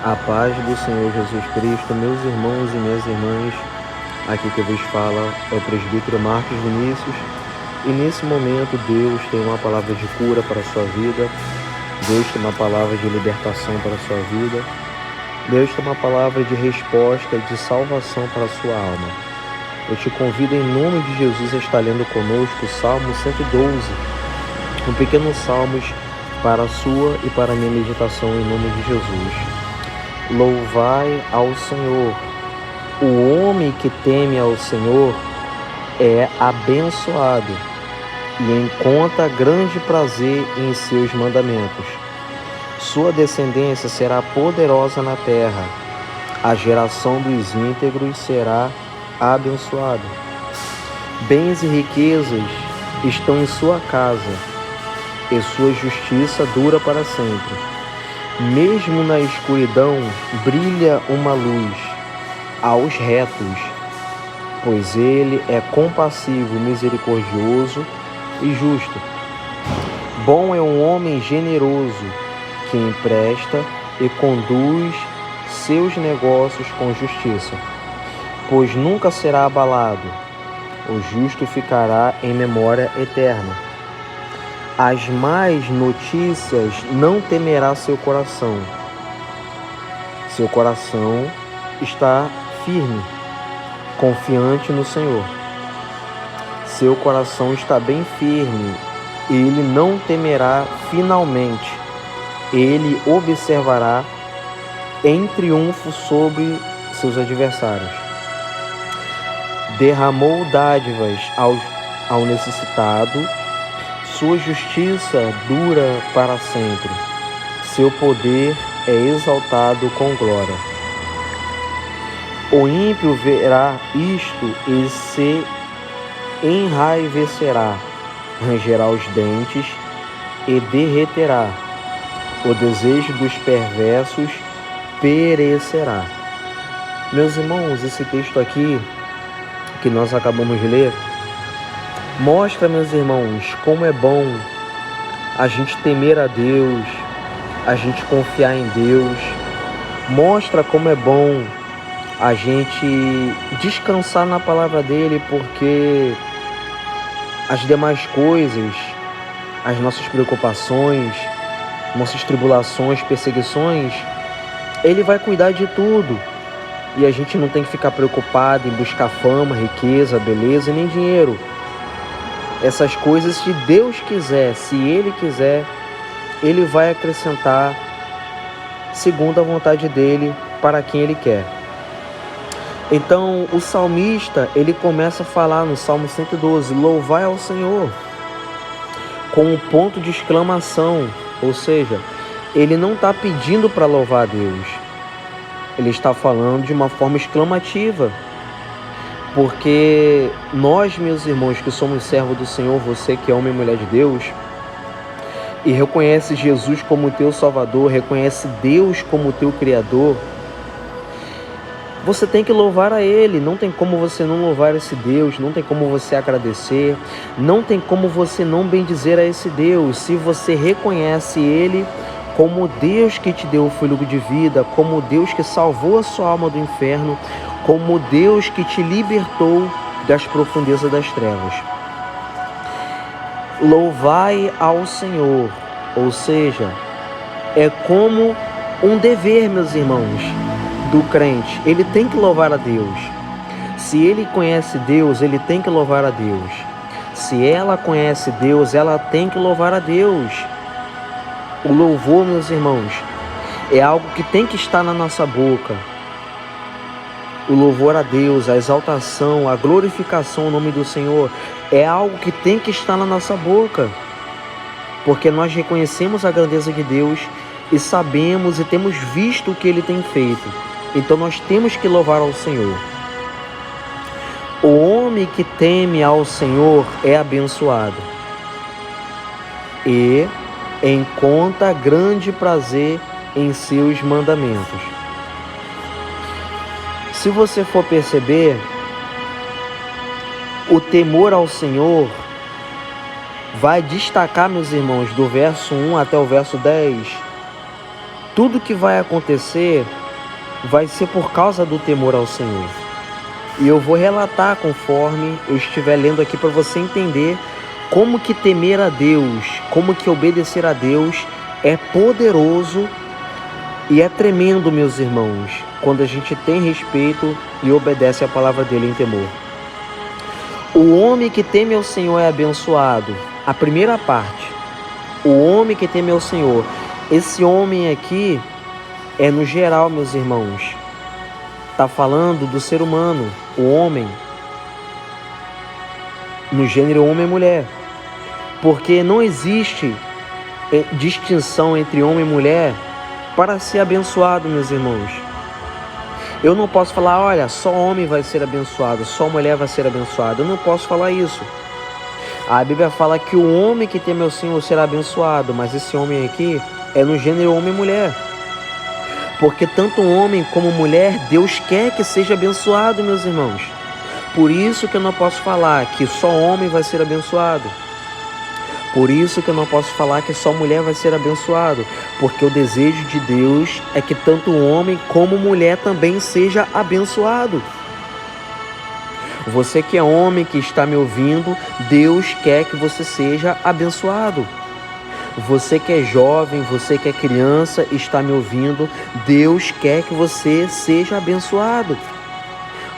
A paz do Senhor Jesus Cristo, meus irmãos e minhas irmãs, aqui que vos fala é o presbítero Marcos Vinícius, e nesse momento Deus tem uma palavra de cura para a sua vida, Deus tem uma palavra de libertação para a sua vida, Deus tem uma palavra de resposta e de salvação para a sua alma. Eu te convido em nome de Jesus a estar lendo conosco o Salmo 112, um pequeno salmos para a sua e para a minha meditação em nome de Jesus. Louvai ao Senhor. O homem que teme ao Senhor é abençoado e encontra grande prazer em seus mandamentos. Sua descendência será poderosa na terra. A geração dos íntegros será abençoada. Bens e riquezas estão em sua casa, e sua justiça dura para sempre. Mesmo na escuridão brilha uma luz aos retos, pois ele é compassivo, misericordioso e justo. Bom é um homem generoso que empresta e conduz seus negócios com justiça, pois nunca será abalado. O justo ficará em memória eterna. As más notícias não temerá seu coração. Seu coração está firme, confiante no Senhor. Seu coração está bem firme, ele não temerá finalmente. Ele observará em triunfo sobre seus adversários. Derramou dádivas ao necessitado. Sua justiça dura para sempre. Seu poder é exaltado com glória. O ímpio verá isto e se enraivecerá, rangerá os dentes e derreterá. O desejo dos perversos perecerá. Meus irmãos, esse texto aqui que nós acabamos de ler mostra, meus irmãos, como é bom a gente temer a Deus, a gente confiar em Deus. Mostra como é bom a gente descansar na palavra dele, porque as demais coisas, as nossas preocupações, nossas tribulações, perseguições, ele vai cuidar de tudo. E a gente não tem que ficar preocupado em buscar fama, riqueza, beleza e nem dinheiro. Essas coisas, se Deus quiser, se Ele quiser, Ele vai acrescentar segundo a vontade dEle para quem Ele quer. Então, o salmista, ele começa a falar no Salmo 112, louvai ao Senhor, com um ponto de exclamação, ou seja, ele não está pedindo para louvar a Deus, ele está falando de uma forma exclamativa. Porque nós, meus irmãos, que somos servos do Senhor, você que é homem e mulher de Deus, e reconhece Jesus como teu Salvador, reconhece Deus como teu Criador, você tem que louvar a Ele. Não tem como você não louvar esse Deus, não tem como você agradecer, não tem como você não bendizer a esse Deus, se você reconhece Ele como Deus que te deu o fôlego de vida, como Deus que salvou a sua alma do inferno, como Deus que te libertou das profundezas das trevas. Louvai ao Senhor, ou seja, é como um dever, meus irmãos, do crente. Ele tem que louvar a Deus. Se ele conhece Deus, ele tem que louvar a Deus. Se ela conhece Deus, ela tem que louvar a Deus. O louvor, meus irmãos, é algo que tem que estar na nossa boca. O louvor a Deus, a exaltação, a glorificação ao nome do Senhor é algo que tem que estar na nossa boca, porque nós reconhecemos a grandeza de Deus e sabemos e temos visto o que Ele tem feito. Então nós temos que louvar ao Senhor. O homem que teme ao Senhor é abençoado e encontra grande prazer em seus mandamentos. Se você for perceber, o temor ao Senhor vai destacar, meus irmãos, do verso 1 até o verso 10, Tudo que vai acontecer vai ser por causa do temor ao Senhor. E eu vou relatar conforme eu estiver lendo aqui para você entender como que temer a Deus, como que obedecer a Deus é poderoso e é tremendo, meus irmãos, quando a gente tem respeito e obedece a palavra dele em temor. O homem que teme ao Senhor é abençoado. A primeira parte, o homem que teme ao Senhor. Esse homem aqui é no geral, meus irmãos. Está falando do ser humano, o homem, no gênero homem e mulher. Porque não existe distinção entre homem e mulher para ser abençoado, meus irmãos. Eu não posso falar, olha, só homem vai ser abençoado, só mulher vai ser abençoada. Eu não posso falar isso. A Bíblia fala que o homem que teme ao Senhor será abençoado, mas esse homem aqui é no gênero homem e mulher. Porque tanto homem como mulher, Deus quer que seja abençoado, meus irmãos. Por isso que eu não posso falar que só homem vai ser abençoado. Por isso que eu não posso falar que só mulher vai ser abençoado. Porque o desejo de Deus é que tanto homem como mulher também seja abençoado. Você que é homem, que está me ouvindo, Deus quer que você seja abençoado. Você que é jovem, você que é criança, está me ouvindo, Deus quer que você seja abençoado.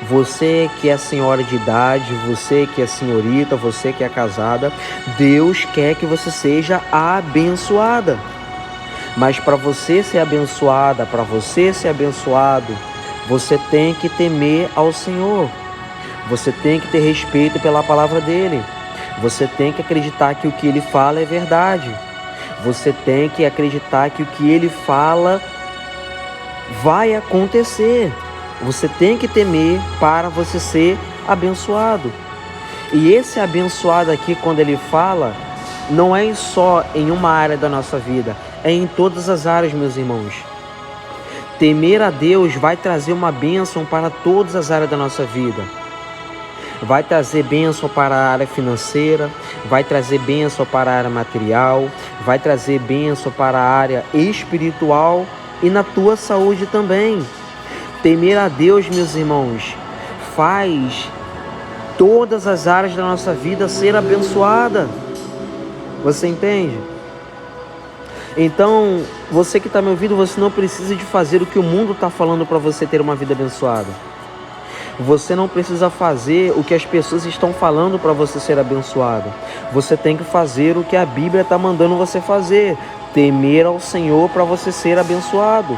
Você que é senhora de idade, você que é senhorita, você que é casada, Deus quer que você seja abençoada. Mas para você ser abençoada, para você ser abençoado, você tem que temer ao Senhor. Você tem que ter respeito pela palavra dele. Você tem que acreditar que o que ele fala é verdade. Você tem que acreditar que o que ele fala vai acontecer. Você tem que temer para você ser abençoado. E esse abençoado aqui, quando ele fala, não é só em uma área da nossa vida, é em todas as áreas, meus irmãos. Temer a Deus vai trazer uma bênção para todas as áreas da nossa vida. Vai trazer bênção para a área financeira, vai trazer bênção para a área material, vai trazer bênção para a área espiritual e na tua saúde também. Temer a Deus, meus irmãos, faz todas as áreas da nossa vida ser abençoada. Você entende? Então, você que está me ouvindo, você não precisa de fazer o que o mundo está falando para você ter uma vida abençoada. Você não precisa fazer o que as pessoas estão falando para você ser abençoado. Você tem que fazer o que a Bíblia está mandando você fazer. Temer ao Senhor para você ser abençoado.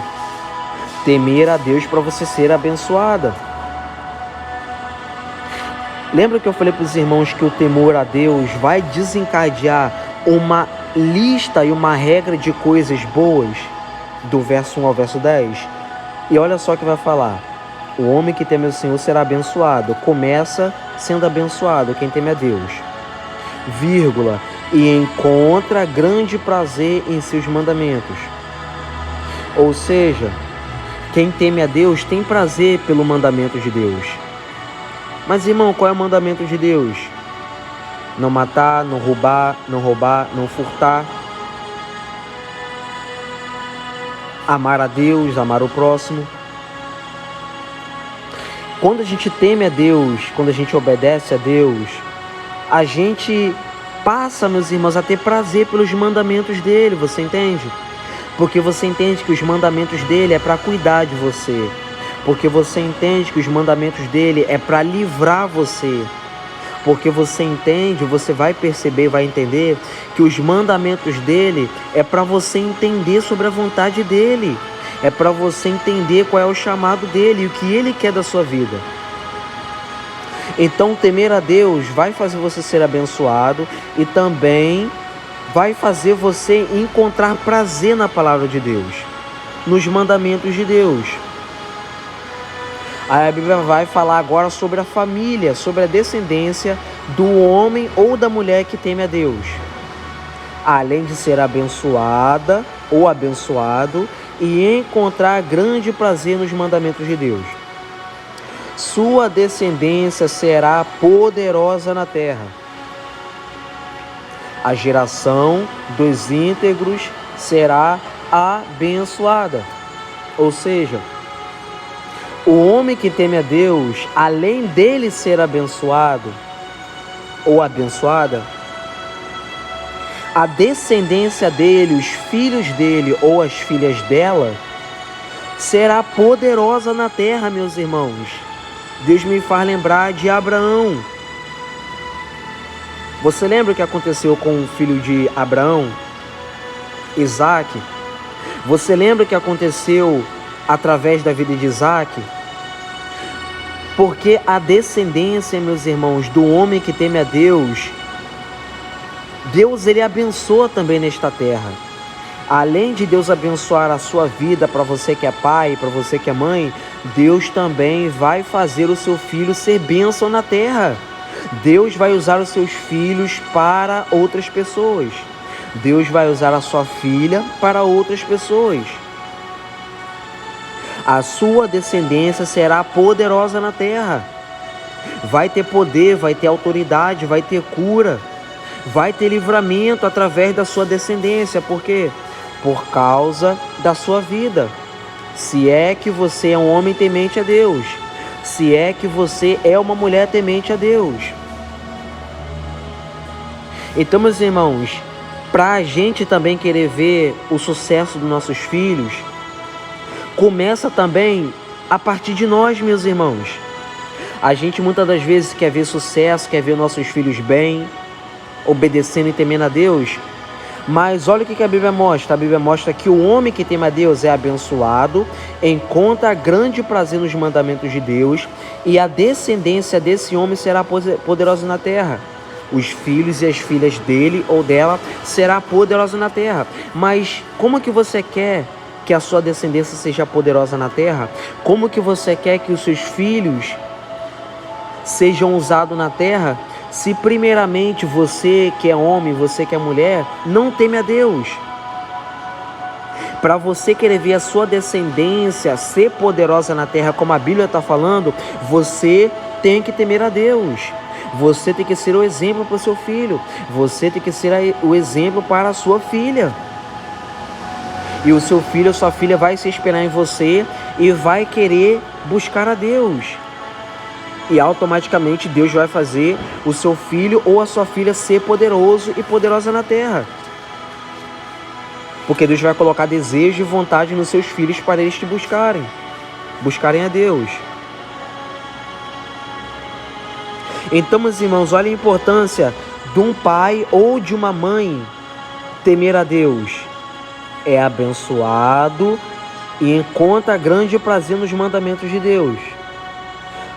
Temer a Deus para você ser abençoada. Lembra que eu falei para os irmãos que o temor a Deus vai desencadear uma lista e uma regra de coisas boas? Do verso 1 ao verso 10. E olha só o que vai falar. O homem que teme o Senhor será abençoado. Começa sendo abençoado quem teme a Deus. Vírgula. E encontra grande prazer em seus mandamentos. Ou seja, quem teme a Deus tem prazer pelo mandamento de Deus. Mas, irmão, qual é o mandamento de Deus? Não matar, não roubar, não furtar. Amar a Deus, amar o próximo. Quando a gente teme a Deus, quando a gente obedece a Deus, a gente passa, meus irmãos, a ter prazer pelos mandamentos dele, você entende? Porque você entende que os mandamentos dele é para cuidar de você. Porque você entende que os mandamentos dele é para livrar você. Porque você entende, você vai perceber, vai entender que os mandamentos dele é para você entender sobre a vontade dele. É para você entender qual é o chamado dele e o que ele quer da sua vida. Então, temer a Deus vai fazer você ser abençoado e também vai fazer você encontrar prazer na palavra de Deus, nos mandamentos de Deus. A Bíblia vai falar agora sobre a família, sobre a descendência do homem ou da mulher que teme a Deus. Além de ser abençoada ou abençoado e encontrar grande prazer nos mandamentos de Deus. Sua descendência será poderosa na terra. A geração dos íntegros será abençoada. Ou seja, o homem que teme a Deus, além dele ser abençoado ou abençoada, a descendência dele, os filhos dele ou as filhas dela, será poderosa na terra, meus irmãos. Deus me faz lembrar de Abraão. Você lembra o que aconteceu com o filho de Abraão, Isaac? Você lembra o que aconteceu através da vida de Isaac? Porque a descendência, meus irmãos, do homem que teme a Deus, Deus ele abençoa também nesta terra. Além de Deus abençoar a sua vida, para você que é pai, para você que é mãe, Deus também vai fazer o seu filho ser bênção na terra. Deus vai usar os seus filhos para outras pessoas. Deus vai usar a sua filha para outras pessoas. A sua descendência será poderosa na terra. Vai ter poder, vai ter autoridade, vai ter cura, vai ter livramento através da sua descendência. Por quê? Por causa da sua vida. Se é que você é um homem temente a Deus, se é que você é uma mulher temente a Deus. Então, meus irmãos, para a gente também querer ver o sucesso dos nossos filhos, começa também a partir de nós, meus irmãos. A gente muitas das vezes quer ver sucesso, quer ver nossos filhos bem, obedecendo e temendo a Deus. Mas olha o que a Bíblia mostra. A Bíblia mostra que o homem que teme a Deus é abençoado, encontra grande prazer nos mandamentos de Deus, e a descendência desse homem será poderosa na terra. Os filhos e as filhas dele ou dela será poderosa na terra. Mas como que você quer que a sua descendência seja poderosa na terra? Como que você quer que os seus filhos sejam usados na terra, se primeiramente você que é homem, você que é mulher, não teme a Deus? Para você querer ver a sua descendência ser poderosa na terra, como a Bíblia está falando, você tem que temer a Deus. Você tem que ser o exemplo para o seu filho. Você tem que ser o exemplo para a sua filha. E o seu filho ou sua filha vai se espelhar em você e vai querer buscar a Deus. E automaticamente Deus vai fazer o seu filho ou a sua filha ser poderoso e poderosa na terra. Porque Deus vai colocar desejo e vontade nos seus filhos para eles te buscarem a Deus. Então, meus irmãos, olha a importância de um pai ou de uma mãe temer a Deus. É abençoado e encontra grande prazer nos mandamentos de Deus.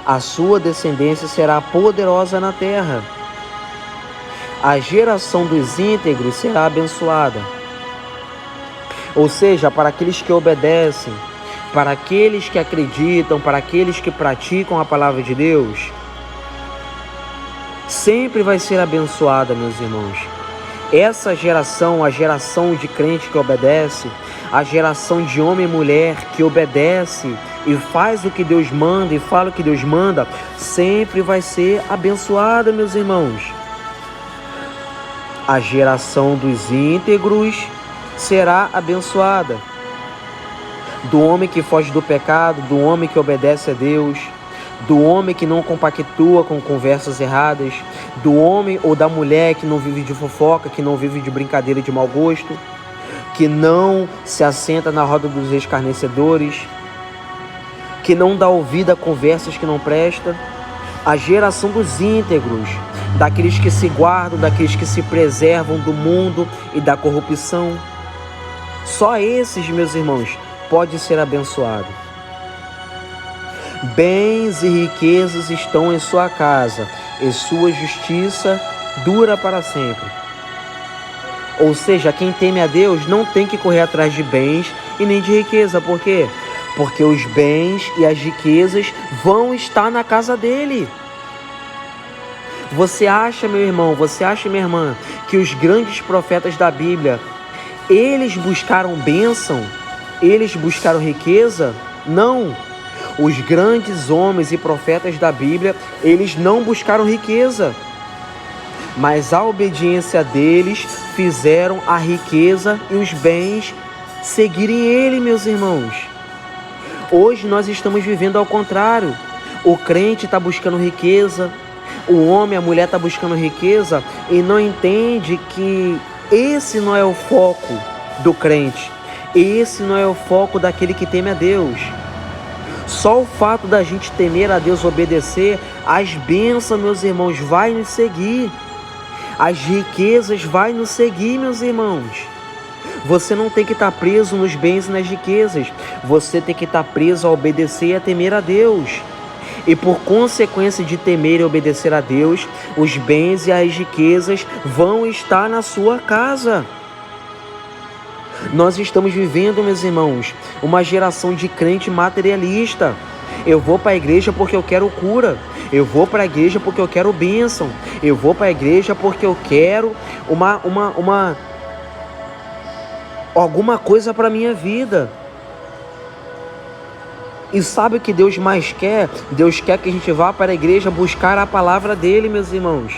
A sua descendência será poderosa na terra. A geração dos íntegros será abençoada. Ou seja, para aqueles que obedecem, para aqueles que acreditam, para aqueles que praticam a palavra de Deus, sempre vai ser abençoada, meus irmãos. Essa geração, a geração de crente que obedece, a geração de homem e mulher que obedece e faz o que Deus manda e fala o que Deus manda, sempre vai ser abençoada, meus irmãos. A geração dos íntegros será abençoada. Do homem que foge do pecado, do homem que obedece a Deus, do homem que não compactua com conversas erradas, do homem ou da mulher que não vive de fofoca, que não vive de brincadeira de mau gosto, que não se assenta na roda dos escarnecedores, que não dá ouvido a conversas que não prestam. A geração dos íntegros, daqueles que se guardam, daqueles que se preservam do mundo e da corrupção. Só esses, meus irmãos, pode ser abençoado. Bens e riquezas estão em sua casa, e sua justiça dura para sempre. Ou seja, quem teme a Deus não tem que correr atrás de bens e nem de riqueza. Por quê? Porque os bens e as riquezas vão estar na casa dele. Você acha, meu irmão, você acha, minha irmã, que os grandes profetas da Bíblia, eles buscaram bênção? Eles buscaram riqueza? Não. Os grandes homens e profetas da Bíblia, eles não buscaram riqueza, mas a obediência deles fizeram a riqueza e os bens seguirem Ele, meus irmãos. Hoje nós estamos vivendo ao contrário. O crente está buscando riqueza, o homem, a mulher está buscando riqueza e não entende que esse não é o foco do crente. Esse não é o foco daquele que teme a Deus. Só o fato da gente temer a Deus, obedecer, as bênçãos, meus irmãos, vai nos seguir. As riquezas vai nos seguir, meus irmãos. Você não tem que estar preso nos bens e nas riquezas. Você tem que estar preso a obedecer e a temer a Deus. E por consequência de temer e obedecer a Deus, os bens e as riquezas vão estar na sua casa. Nós estamos vivendo, meus irmãos, uma geração de crente materialista. Eu vou para a igreja porque eu quero cura. Eu vou para a igreja porque eu quero bênção. Eu vou para a igreja porque eu quero alguma coisa para a minha vida. E sabe o que Deus mais quer? Deus quer que a gente vá para a igreja buscar a palavra dele, meus irmãos.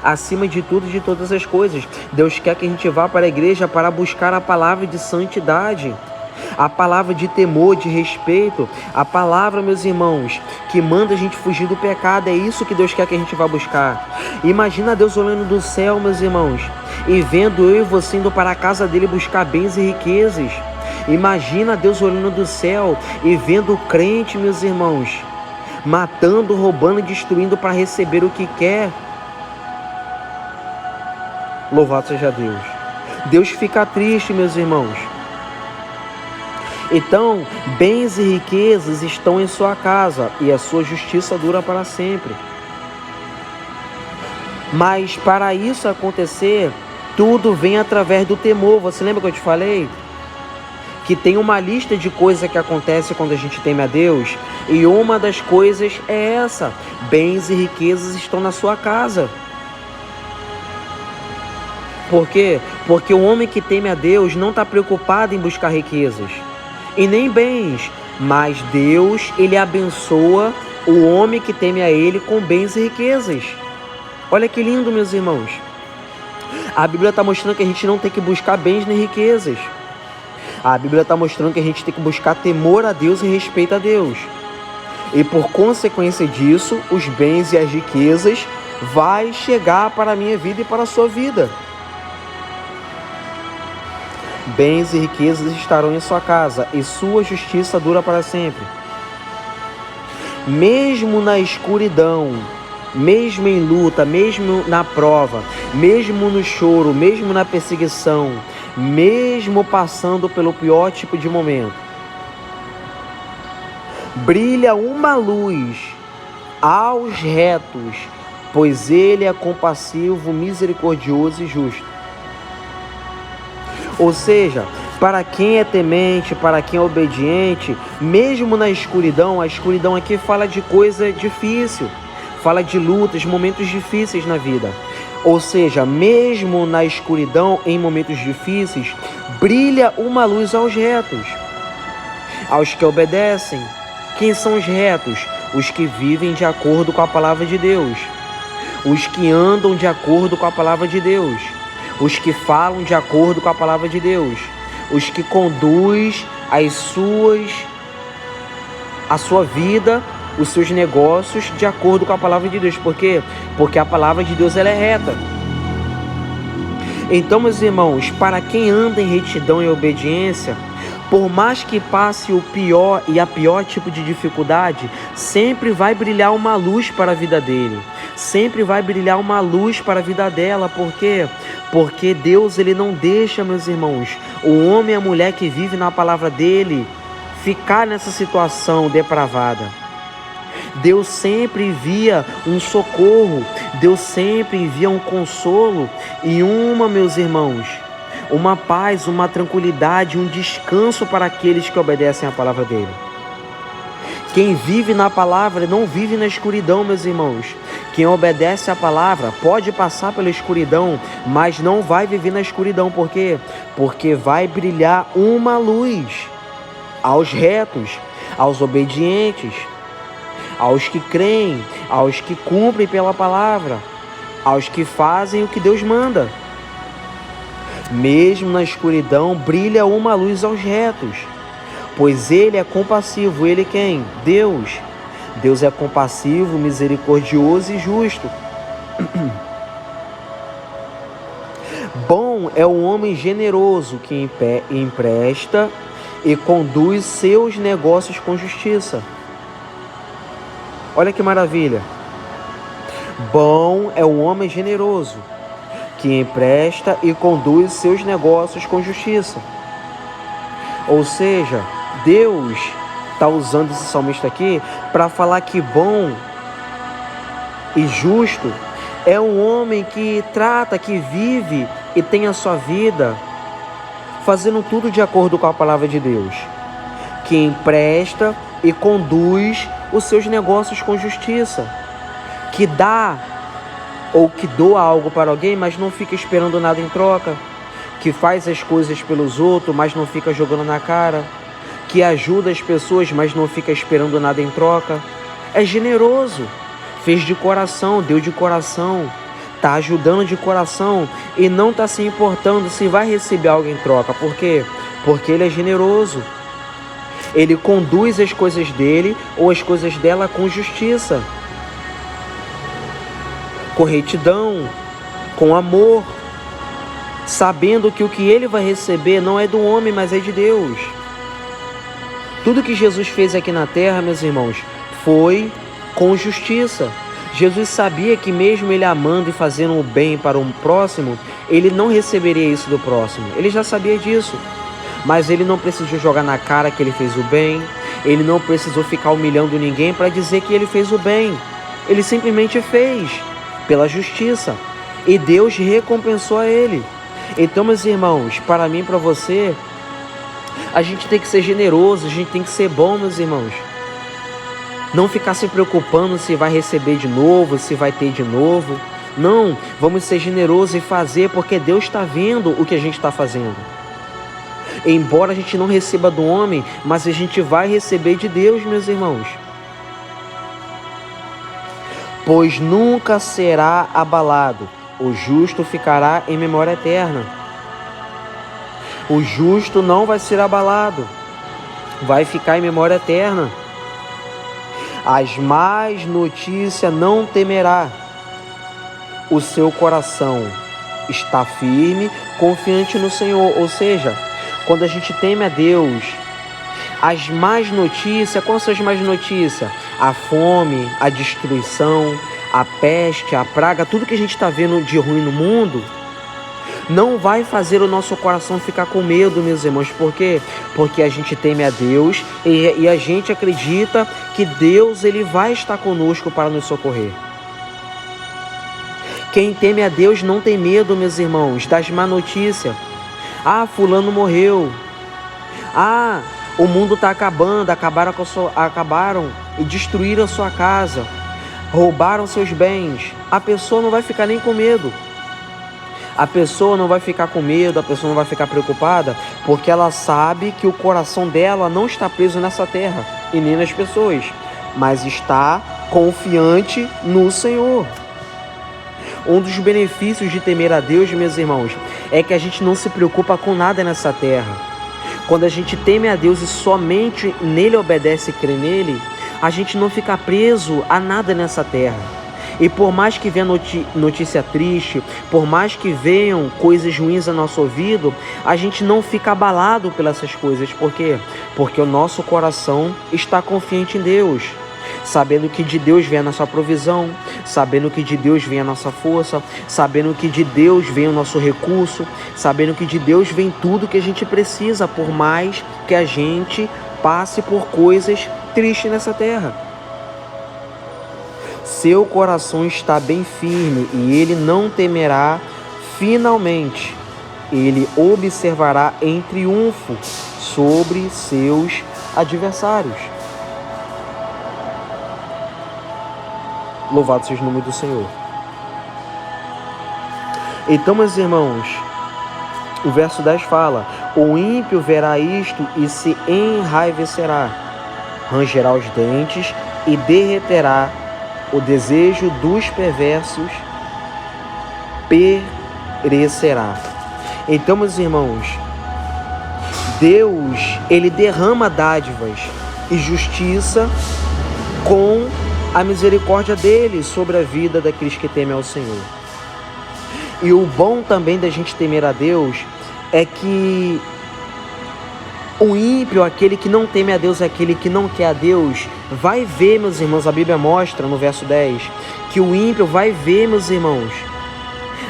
Acima de tudo e de todas as coisas, Deus quer que a gente vá para a igreja para buscar a palavra de santidade, a palavra de temor, de respeito, a palavra, meus irmãos, que manda a gente fugir do pecado. É isso que Deus quer que a gente vá buscar. Imagina Deus olhando do céu, meus irmãos, e vendo eu e você indo para a casa dele buscar bens e riquezas. Imagina Deus olhando do céu e vendo o crente, meus irmãos, matando, roubando e destruindo para receber o que quer. Louvado seja Deus. Deus fica triste, meus irmãos. Então, bens e riquezas estão em sua casa e a sua justiça dura para sempre. Mas para isso acontecer, tudo vem através do temor. Você lembra que eu te falei? Que tem uma lista de coisas que acontece quando a gente teme a Deus. E uma das coisas é essa: bens e riquezas estão na sua casa. Por quê? Porque o homem que teme a Deus não está preocupado em buscar riquezas e nem bens, mas Deus, ele abençoa o homem que teme a ele com bens e riquezas. Olha que lindo, meus irmãos. A Bíblia está mostrando que a gente não tem que buscar bens nem riquezas. A Bíblia está mostrando que a gente tem que buscar temor a Deus e respeito a Deus. E por consequência disso, os bens e as riquezas vai chegar para a minha vida e para a sua vida. Bens e riquezas estarão em sua casa, e sua justiça dura para sempre. Mesmo na escuridão, mesmo em luta, mesmo na prova, mesmo no choro, mesmo na perseguição, mesmo passando pelo pior tipo de momento, brilha uma luz aos retos, pois ele é compassivo, misericordioso e justo. Ou seja, para quem é temente, para quem é obediente, mesmo na escuridão, a escuridão aqui fala de coisa difícil, fala de lutas, momentos difíceis na vida. Ou seja, mesmo na escuridão, em momentos difíceis, brilha uma luz aos retos, aos que obedecem. Quem são os retos? Os que vivem de acordo com a palavra de Deus, os que andam de acordo com a palavra de Deus, os que falam de acordo com a palavra de Deus, os que conduz a sua vida, os seus negócios de acordo com a palavra de Deus. Por quê? Porque a palavra de Deus, ela é reta. Então, meus irmãos, para quem anda em retidão e obediência, por mais que passe o pior e a pior tipo de dificuldade, sempre vai brilhar uma luz para a vida dele. Sempre vai brilhar uma luz para a vida dela. Por quê? Porque Deus, ele não deixa, meus irmãos, o homem e a mulher que vive na palavra dele ficar nessa situação depravada. Deus sempre envia um socorro, Deus sempre envia um consolo e meus irmãos, uma paz, uma tranquilidade, um descanso para aqueles que obedecem à palavra dele. Quem vive na palavra não vive na escuridão, meus irmãos. Quem obedece à palavra pode passar pela escuridão, mas não vai viver na escuridão. Por quê? Porque vai brilhar uma luz aos retos, aos obedientes, aos que creem, aos que cumprem pela palavra, aos que fazem o que Deus manda. Mesmo na escuridão brilha uma luz aos retos, pois ele é compassivo. Ele quem? Deus. Deus é compassivo, misericordioso e justo. Bom é o homem generoso que empresta e conduz seus negócios com justiça. Olha que maravilha. Bom é o homem generoso que empresta e conduz seus negócios com justiça. Ou seja, Deus está usando esse salmista aqui para falar que bom e justo é um homem que trata, que vive e tem a sua vida fazendo tudo de acordo com a palavra de Deus, que empresta e conduz os seus negócios com justiça, que dá ou que doa algo para alguém, mas não fica esperando nada em troca, que faz as coisas pelos outros, mas não fica jogando na cara, que ajuda as pessoas, mas não fica esperando nada em troca. É generoso, fez de coração, deu de coração, está ajudando de coração e não está se importando se vai receber algo em troca. Por quê? Porque ele é generoso. Ele conduz as coisas dele ou as coisas dela com justiça, com retidão, com amor, sabendo que o que ele vai receber não é do homem, mas é de Deus. Tudo que Jesus fez aqui na terra, meus irmãos, foi com justiça. Jesus sabia que mesmo ele amando e fazendo o bem para um próximo, ele não receberia isso do próximo. Ele já sabia disso. Mas ele não precisou jogar na cara que ele fez o bem. Ele não precisou ficar humilhando ninguém para dizer que ele fez o bem. Ele simplesmente fez pela justiça. E Deus recompensou a ele. Então, meus irmãos, para mim e para você, a gente tem que ser generoso, a gente tem que ser bom, meus irmãos. Não ficar se preocupando se vai receber de novo, se vai ter de novo. Não, vamos ser generosos e fazer, porque Deus está vendo o que a gente está fazendo. Embora a gente não receba do homem, mas a gente vai receber de Deus, meus irmãos. Pois nunca será abalado, o justo ficará em memória eterna. O justo não vai ser abalado, vai ficar em memória eterna. As más notícias não temerá. O seu coração está firme, confiante no Senhor. Ou seja, quando a gente teme a Deus, as más notícias, quais são as más notícias? A fome, a destruição, a peste, a praga, tudo que a gente está vendo de ruim no mundo, não vai fazer o nosso coração ficar com medo, meus irmãos. Por quê? Porque a gente teme a Deus e a gente acredita que Deus ele vai estar conosco para nos socorrer. Quem teme a Deus não tem medo, meus irmãos, das má notícias. Ah, fulano morreu. Ah, o mundo está acabando, acabaram e destruíram a sua casa, roubaram seus bens. A pessoa não vai ficar nem com medo. A pessoa não vai ficar com medo, a pessoa não vai ficar preocupada, porque ela sabe que o coração dela não está preso nessa terra e nem nas pessoas, mas está confiante no Senhor. Um dos benefícios de temer a Deus, meus irmãos, é que a gente não se preocupa com nada nessa terra. Quando a gente teme a Deus e somente nele obedece e crê nele, a gente não fica preso a nada nessa terra. E por mais que venha notícia triste, por mais que venham coisas ruins ao nosso ouvido, a gente não fica abalado pelas essas coisas. Por quê? Porque o nosso coração está confiante em Deus, sabendo que de Deus vem a nossa provisão, sabendo que de Deus vem a nossa força, sabendo que de Deus vem o nosso recurso, sabendo que de Deus vem tudo que a gente precisa, por mais que a gente passe por coisas tristes nessa terra. Seu coração está bem firme e ele não temerá. Finalmente, ele observará em triunfo sobre seus adversários. Louvado seja o nome do Senhor. Então, meus irmãos, o verso 10 fala: o ímpio verá isto e se enraivecerá, rangerá os dentes e derreterá. O desejo dos perversos perecerá. Então, meus irmãos, Deus, Ele derrama dádivas e justiça com a misericórdia dele sobre a vida daqueles que temem ao Senhor. E o bom também da gente temer a Deus é que o ímpio, aquele que não teme a Deus, aquele que não quer a Deus, vai ver, meus irmãos, a Bíblia mostra no verso 10, que o ímpio vai ver, meus irmãos,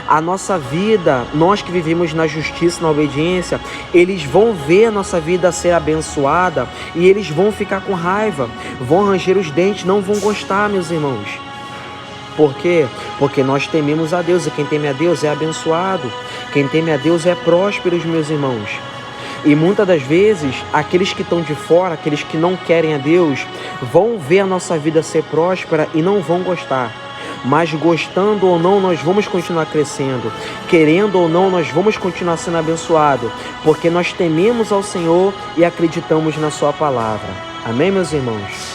a nossa vida, nós que vivemos na justiça, na obediência, eles vão ver a nossa vida ser abençoada e eles vão ficar com raiva, vão ranger os dentes, não vão gostar, meus irmãos. Por quê? Porque nós tememos a Deus, e quem teme a Deus é abençoado. Quem teme a Deus é próspero, meus irmãos. E muitas das vezes, aqueles que estão de fora, aqueles que não querem a Deus, vão ver a nossa vida ser próspera e não vão gostar. Mas gostando ou não, nós vamos continuar crescendo. Querendo ou não, nós vamos continuar sendo abençoados. Porque nós tememos ao Senhor e acreditamos na sua palavra. Amém, meus irmãos?